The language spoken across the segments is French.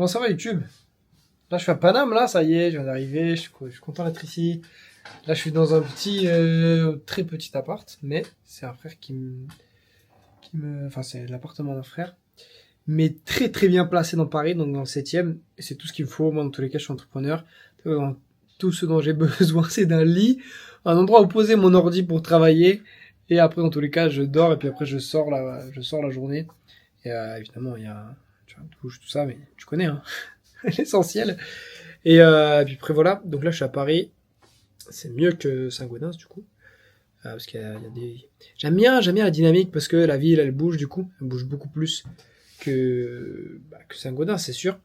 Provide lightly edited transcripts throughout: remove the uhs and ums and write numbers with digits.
Comment ça va YouTube? Là je suis à Paname, là ça y est, je viens d'arriver, je suis content d'être ici. Là je suis dans un petit, très petit appart, mais c'est un frère enfin c'est l'appartement d'un frère, mais très très bien placé dans Paris, donc dans le 7e, et c'est tout ce qu'il me faut. Moi dans tous les cas je suis entrepreneur. Tout ce dont j'ai besoin c'est d'un lit, un endroit où poser mon ordi pour travailler, et après dans tous les cas je dors, et puis après je sors la journée. Et évidemment il y a, tu vois, douche, tout ça, mais tu connais hein. L'essentiel. Et puis après voilà, donc là je suis à Paris, c'est mieux que Saint-Gaudens du coup, parce qu'il y a des... J'aime bien la dynamique, parce que la ville elle bouge du coup, elle bouge beaucoup plus que Saint-Gaudens, c'est sûr.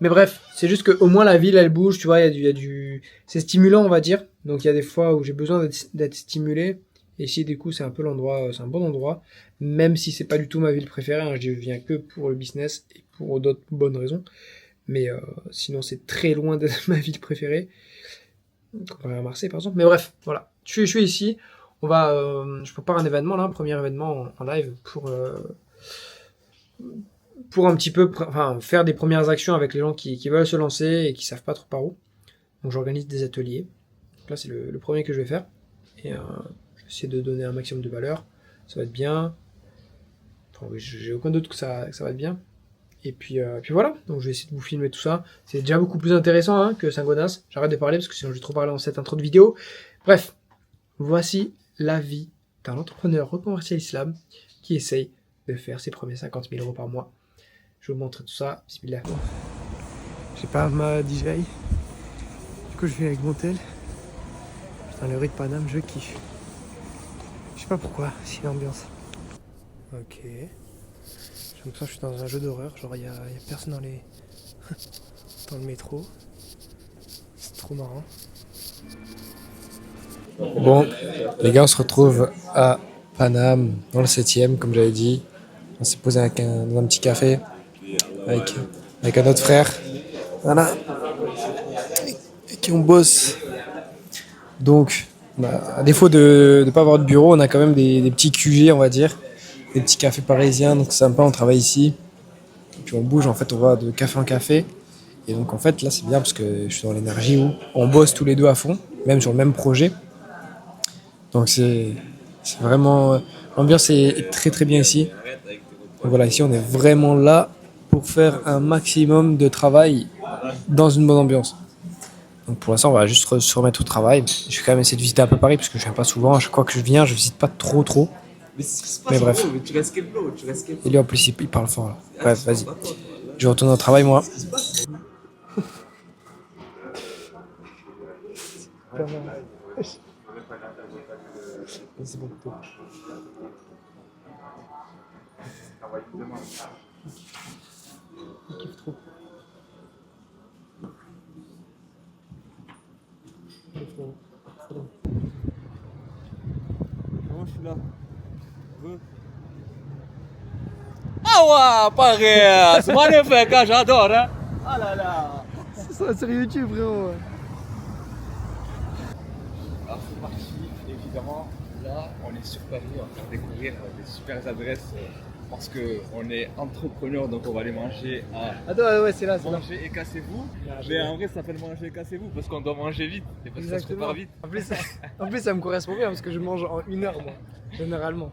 Mais bref, c'est juste qu'au moins la ville elle bouge, tu vois, il y a du... C'est stimulant on va dire, donc il y a des fois où j'ai besoin d'être stimulé, et ici du coup c'est un peu l'endroit, c'est un bon endroit, même si c'est pas du tout ma ville préférée, hein, je viens que pour le business et pour d'autres bonnes raisons. Mais sinon, c'est très loin de ma ville préférée, comparé à Marseille par exemple. Mais bref, voilà. Je suis ici. Je prépare un événement là, un premier événement en live pour un petit peu, enfin, faire des premières actions avec les gens qui veulent se lancer et qui savent pas trop par où. Donc j'organise des ateliers. Donc là, c'est le premier que je vais faire. Et je vais essayer de donner un maximum de valeur. Ça va être bien. Enfin, oui, j'ai aucun doute que ça va être bien. Et puis voilà, donc je vais essayer de vous filmer tout ça. C'est déjà beaucoup plus intéressant hein, que Saint-Gaudens. J'arrête de parler parce que sinon je vais trop parler dans cette intro de vidéo. Bref, voici la vie d'un entrepreneur reconverti à l'islam qui essaye de faire ses premiers 50 000 euros par mois. Je vais vous montrer tout ça. Bismillah. J'ai pas ma DJI. Du coup, je viens avec mon tel. Putain, le riz de Paname, je kiffe. Je sais pas pourquoi, c'est l'ambiance. Ok. J'ai l'impression que je suis dans un jeu d'horreur. Genre, il y a personne dans le métro. C'est trop marrant. Bon, les gars, on se retrouve à Paname, dans le 7e, comme j'avais dit. On s'est posé dans un petit café avec un autre frère. Voilà. Et qui on bosse. Donc, à défaut de ne pas avoir de bureau, on a quand même des petits QG, on va dire. Des petits cafés parisiens, donc c'est sympa, on travaille ici. Et puis on bouge, en fait, on va de café en café. Et donc, en fait, là, c'est bien parce que je suis dans l'énergie où on bosse tous les deux à fond, même sur le même projet. Donc c'est vraiment... L'ambiance est très très bien ici. Donc voilà, ici on est vraiment là pour faire un maximum de travail dans une bonne ambiance. Donc pour l'instant on va juste se remettre au travail. Je vais quand même essayer de visiter un peu Paris parce que je viens pas souvent. À chaque fois que je viens, je visite pas trop. Mais bref. Et lui en plus il parle fort là. Bref, vas-y. Je retourne au travail moi. C'est bon. Il kiffe trop. Comment je suis là? Ah ouais, pareil, c'est magnifique, hein, j'adore, hein. Ah là là. C'est ça sur YouTube frérot. Alors c'est parti, évidemment, là on est sur Paris, on va faire découvrir des super adresses parce qu'on est entrepreneur, donc on va aller manger à Attends, ouais, c'est là. Manger et cassez-vous. Mais en vrai ça s'appelle manger et cassez-vous parce qu'on doit manger vite et parce que ça se prépare vite. En plus, ça me correspond bien parce que je mange en 1 heure moi, généralement.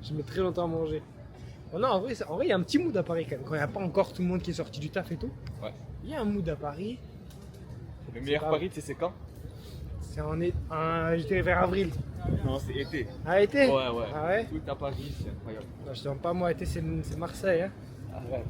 Je mets très longtemps à manger. Oh non, en vrai, il y a un petit mood à Paris quand même. Quand il n'y a pas encore tout le monde qui est sorti du taf et tout. Ouais. Il y a un mood à Paris. Le meilleur Paris, tu sais c'est quand? C'est j'étais vers avril. Non, c'est été. Ah, été? Ouais. Ah ouais? Tout à Paris, c'est incroyable. Non, je te demande pas, moi, été, c'est Marseille. Hein. Arrête.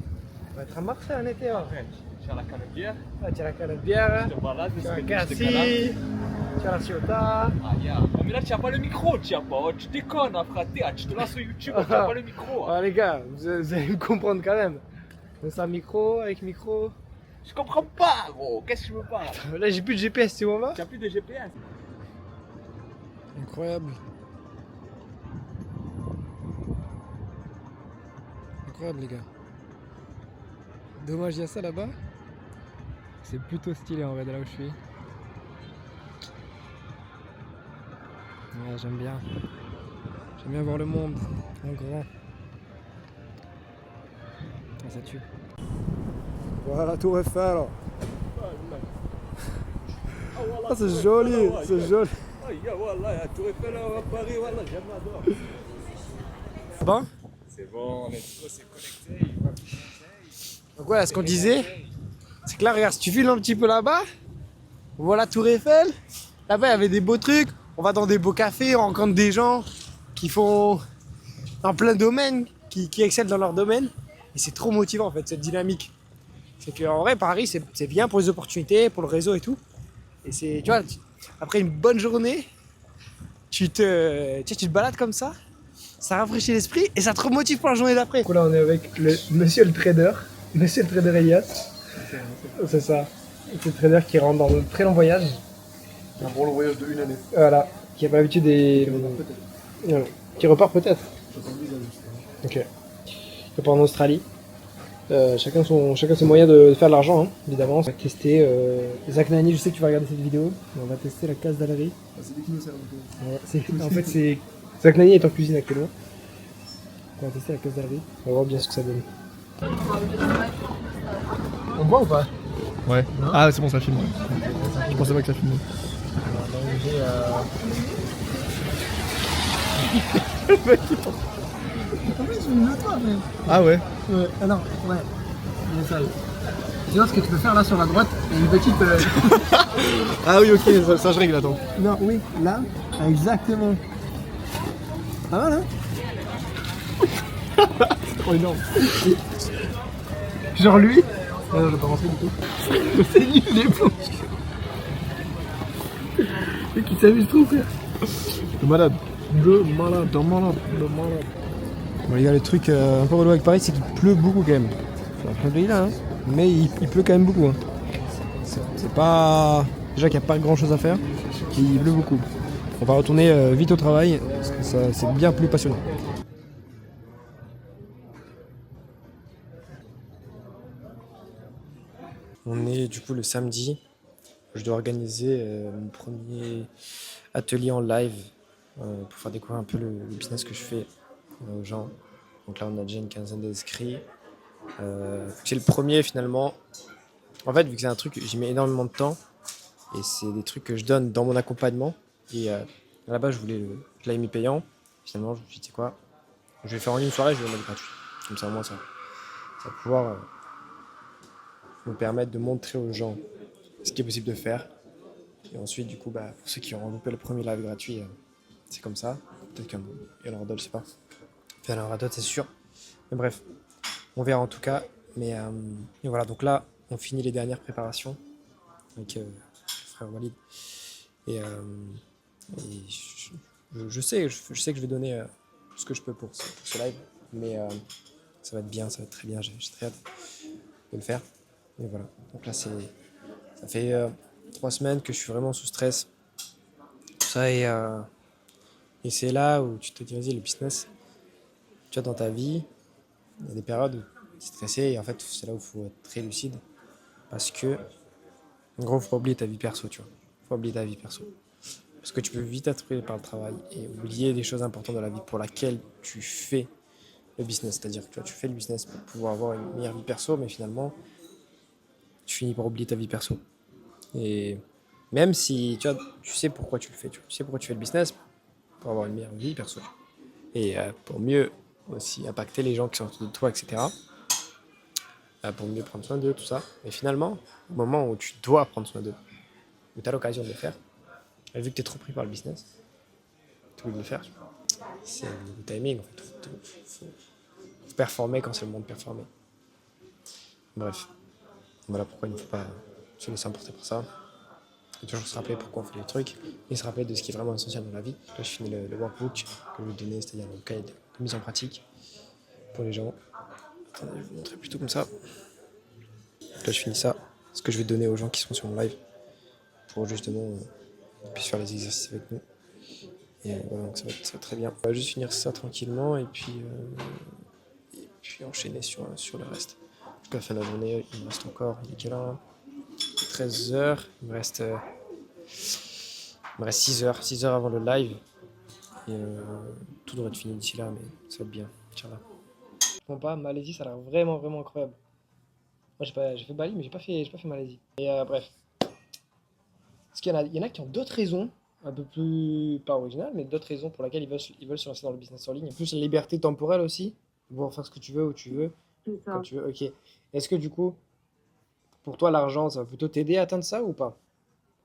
On va être à Marseille en été. Hein. Arrête. Tu as la canne de bière. Ah, tu as la canne de bière. Tu te balades, Tu as la cassis. Tu as la ciota. Ah, yeah. Mais là, tu n'as pas le micro, tu n'as pas. Tu déconnes, hein, frère. Tu te lances sur YouTube, tu n'as pas le micro. Ah, les gars, vous allez me comprendre quand même. Donc, ça, micro, avec micro. Je comprends pas, gros. Qu'est-ce que tu veux pas? Là, j'ai plus de GPS, tu vois, on va? Tu n'as plus de GPS. Incroyable. Incroyable les gars. Dommage il y a ça là-bas. C'est plutôt stylé en vrai de là où je suis. Ouais, j'aime bien. J'aime bien voir le monde en grand. Ah, ça tue. Voilà la tour Eiffel. Ah, c'est joli, c'est joli. Voilà, la tour Eiffel à Paris, voilà, j'adore. Bon. C'est bon, Netflix s'est connecté, il voit plus français. Donc voilà, ce qu'on disait, c'est que là, regarde, si tu files un petit peu là-bas, on voit la tour Eiffel. Là-bas, il y avait des beaux trucs. On va dans des beaux cafés, on rencontre des gens qui font dans plein de domaines, qui excellent dans leur domaine. Et c'est trop motivant en fait, cette dynamique. C'est qu'en vrai, Paris, c'est bien pour les opportunités, pour le réseau et tout. Et c'est, tu vois, après une bonne journée, tu te balades comme ça rafraîchit l'esprit et ça te remotive pour la journée d'après. Là, on est avec monsieur le trader Elias. C'est ça. C'est le trader qui rentre dans un très long voyage. Un bon long voyage de 1 année. Voilà. Qui a pas l'habitude des. Voilà. Qui repart peut-être. Ok. Qui repart en Australie. Chacun ses moyens de faire de l'argent, hein, évidemment. On va tester. Zach Nani, je sais que tu vas regarder cette vidéo. On va tester la case d'Alerie. Ah, c'est lui qui nous sert. En fait, c'est. Zach Nani est en cuisine actuellement. On va tester la case d'Alerie. On va voir bien ce que ça donne. On voit ou pas? Ouais. Ah, c'est bon, ça filme. Ouais. Je pensais pas que ça filmait. En plus, une autre fois, mais. Ah ouais. Ouais, ah non, ouais. Il est sale. Tu vois ce que tu peux faire là sur la droite? Il y a une petite. Ah oui, ok, ça je règle, attends. Non, oui, là, exactement. Pas mal, hein? C'est trop énorme. Genre lui? Non, je vais pas rentrer du tout. C'est nul les planches. Et qui s'amuse trop, frère. De malade. De malade. Bon, les gars, le truc un peu relou avec Paris, c'est qu'il pleut beaucoup quand même. C'est un peu de là, hein. Mais il pleut quand même beaucoup. Hein. C'est pas. Déjà qu'il n'y a pas grand chose à faire, il pleut beaucoup. On va retourner vite au travail, parce que c'est bien plus passionnant. On est du coup le samedi. Je dois organiser mon premier atelier en live pour faire découvrir un peu le business que je fais aux gens. Donc là, on a déjà une quinzaine d'inscrits. C'est le premier finalement. En fait, vu que c'est un truc, j'y mets énormément de temps et c'est des trucs que je donne dans mon accompagnement. Et à la base, je l'avais mis payant. Finalement, je me suis dit, tu sais quoi, je vais faire en une soirée, je vais le mettre gratuit. Comme ça, au moins, ça va pouvoir me permettre de montrer aux gens ce qui est possible de faire. Et ensuite, du coup, pour ceux qui ont loupé le premier live gratuit, c'est comme ça. Peut-être qu'il y en aura d'autres, je sais pas. Il y en aura d'autres, c'est sûr. Mais bref, on verra en tout cas. Mais et voilà, donc là, on finit les dernières préparations avec le frère Walid. Et je sais que je vais donner tout ce que je peux pour ce live. Mais ça va être bien, ça va être très bien. J'ai très hâte de le faire. Et voilà, donc là, ça fait 3 semaines que je suis vraiment sous stress. Tout ça, et c'est là où tu te dis, vas-y, le business, tu vois, dans ta vie, il y a des périodes où tu es stressé et en fait, c'est là où il faut être très lucide. Parce que, en gros, il faut pas oublier ta vie perso, tu vois. Il faut oublier ta vie perso. Parce que tu peux vite être pris par le travail et oublier des choses importantes dans la vie pour laquelle tu fais le business. C'est-à-dire que tu vois, tu fais le business pour pouvoir avoir une meilleure vie perso, mais finalement, tu finis par oublier ta vie perso. Et même si tu vois, tu sais pourquoi tu le fais, tu sais pourquoi tu fais le business, pour avoir une meilleure vie perso. Et pour mieux aussi impacter les gens qui sont autour de toi, etc. Pour mieux prendre soin d'eux, tout ça. Et finalement, au moment où tu dois prendre soin d'eux, où tu as l'occasion de le faire, vu que tu es trop pris par le business, tu oublies de le faire. C'est le timing, en fait. Faut performer quand c'est le moment de performer. Bref, voilà pourquoi il ne faut pas se laisser emporter par ça. Et toujours se rappeler pourquoi on fait les trucs et se rappeler de ce qui est vraiment essentiel dans la vie. Là, je finis le workbook que je vais donner, c'est-à-dire le cahier de mise en pratique pour les gens. Attendez, je vais vous montrer plutôt comme ça. Là, je finis ça, ce que je vais donner aux gens qui sont sur mon live pour justement qu'ils puissent faire les exercices avec nous. Et voilà, donc ça va être très bien. On va juste finir ça tranquillement et puis enchaîner sur le reste. Jusqu'à la fin de la journée, il me reste encore, il est quelle heure là ? 13h, il me reste 6 heures avant le live. Et tout devrait être fini d'ici là, mais ça va être bien. Inch'Allah. Malaisie, ça a l'air vraiment, vraiment incroyable. Moi, j'ai fait Bali, mais j'ai pas fait Malaisie. Et bref. Parce il y en a qui ont d'autres raisons, un peu plus, pas originales, mais d'autres raisons pour lesquelles ils veulent se lancer dans le business en ligne. Et plus la liberté temporelle aussi, pouvoir faire ce que tu veux, où tu veux, C'est quand ça. tu veux. Ok. Est-ce que du coup, pour toi, l'argent, ça va plutôt t'aider à atteindre ça ou pas?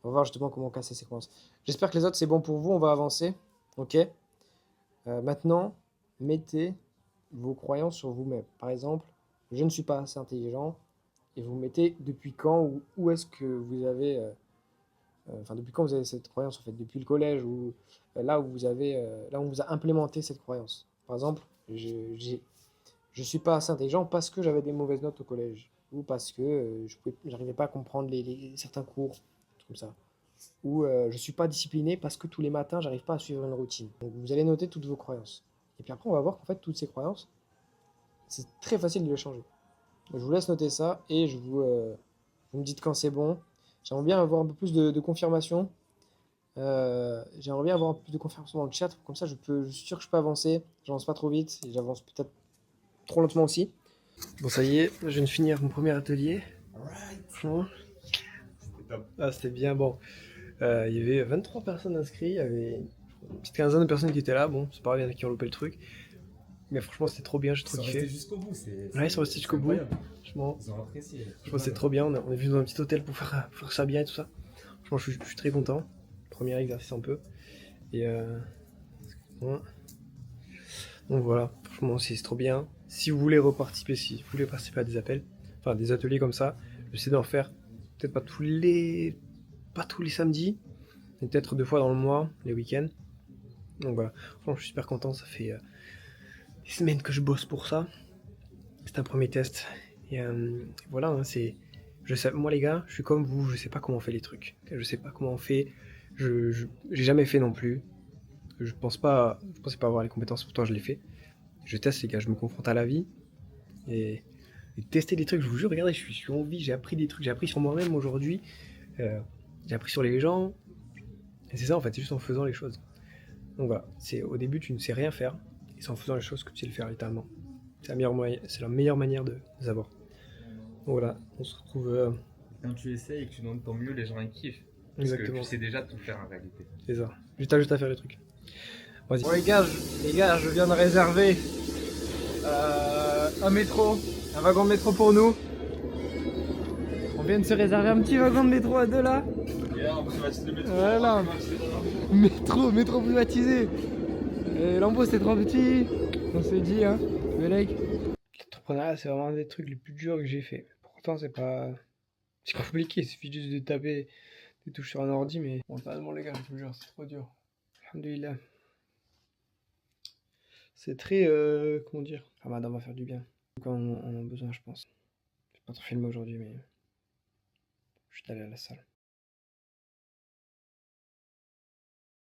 On va voir justement comment casser ces croyances. J'espère que les autres, c'est bon pour vous. On va avancer. Ok. Maintenant, mettez vos croyances sur vous-même. Par exemple, je ne suis pas assez intelligent. Et vous mettez depuis quand ou où est-ce que vous avez. Enfin, depuis quand vous avez cette croyance en fait? Depuis le collège ou là où vous avez. Là où on vous a implémenté cette croyance. Par exemple, je suis pas assez intelligent parce que j'avais des mauvaises notes au collège. Ou parce que j'arrivais pas à comprendre certains cours. Comme ça. Ou je suis pas discipliné parce que tous les matins, j'arrive pas à suivre une routine. Donc vous allez noter toutes vos croyances. Et puis après, on va voir qu'en fait, toutes ces croyances, c'est très facile de les changer. Je vous laisse noter ça et vous me dites quand c'est bon. J'aimerais bien avoir un peu plus de confirmation. J'aimerais bien avoir un peu plus de confirmation dans le chat. Comme ça, je suis sûr que je peux avancer. J'avance pas trop vite et j'avance peut-être trop lentement aussi. Bon, ça y est, je viens de finir mon premier atelier. Franchement, c'était bien bon. Il y avait 23 personnes inscrites, il y avait une petite quinzaine de personnes qui étaient là. Bon, c'est pas grave, il y en a qui ont loupé le truc. Mais franchement, c'était trop bien, j'ai trop kiffé. Jusqu'au bout, Ouais, ils sont restés jusqu'au bout. Franchement, Ils ont apprécié. c'est trop bien. On est venu dans un petit hôtel pour faire ça bien et tout ça. Franchement, je suis très content. Premier exercice un peu. Et ouais. Donc voilà, franchement, c'est trop bien. Si vous voulez reparticiper, si vous voulez participer à des appels, enfin des ateliers comme ça, j'essaie d'en faire peut-être pas tous les samedis, mais peut-être 2 fois dans le mois, les week-ends. Donc voilà, franchement, je suis super content. Ça fait des semaines que je bosse pour ça. C'est un premier test. Et voilà, hein, moi les gars, je suis comme vous, je sais pas comment on fait les trucs. Je sais pas comment on fait. J'ai jamais fait non plus. Je pensais pas avoir les compétences, pourtant je l'ai fait. Je teste les gars, je me confronte à la vie. Et tester des trucs, je vous jure, regardez, je suis en vie, j'ai appris des trucs, j'ai appris sur moi-même aujourd'hui. J'ai appris sur les gens. Et c'est ça en fait, c'est juste en faisant les choses. Donc voilà, au début tu ne sais rien faire. Et c'est en faisant les choses que tu sais le faire littéralement. C'est la meilleure manière de savoir. Donc voilà, on se retrouve. Quand tu essayes et que tu donnes ton mieux, les gens ils kiffent. Parce Exactement. que tu sais déjà tout faire en réalité. C'est ça. Juste à faire les trucs. Vas-y. Bon les gars, je viens de réserver un wagon de métro pour nous. On vient de se réserver un petit wagon de métro à deux là. On privatise le métro. Voilà. Métro privatisé. Et l'embout c'était trop petit. On s'est dit, hein, Belek. L'entrepreneuriat, c'est vraiment un des trucs les plus durs que j'ai fait. Pourtant, c'est compliqué, il suffit juste de taper des touches sur un ordi, mais mentalement, les gars, je vous jure, c'est trop dur. Alhamdoulilah. C'est très, comment dire, Ramadan va faire du bien. Quand on en a besoin, je pense. Je vais pas trop filmer aujourd'hui, mais je suis allé à la salle.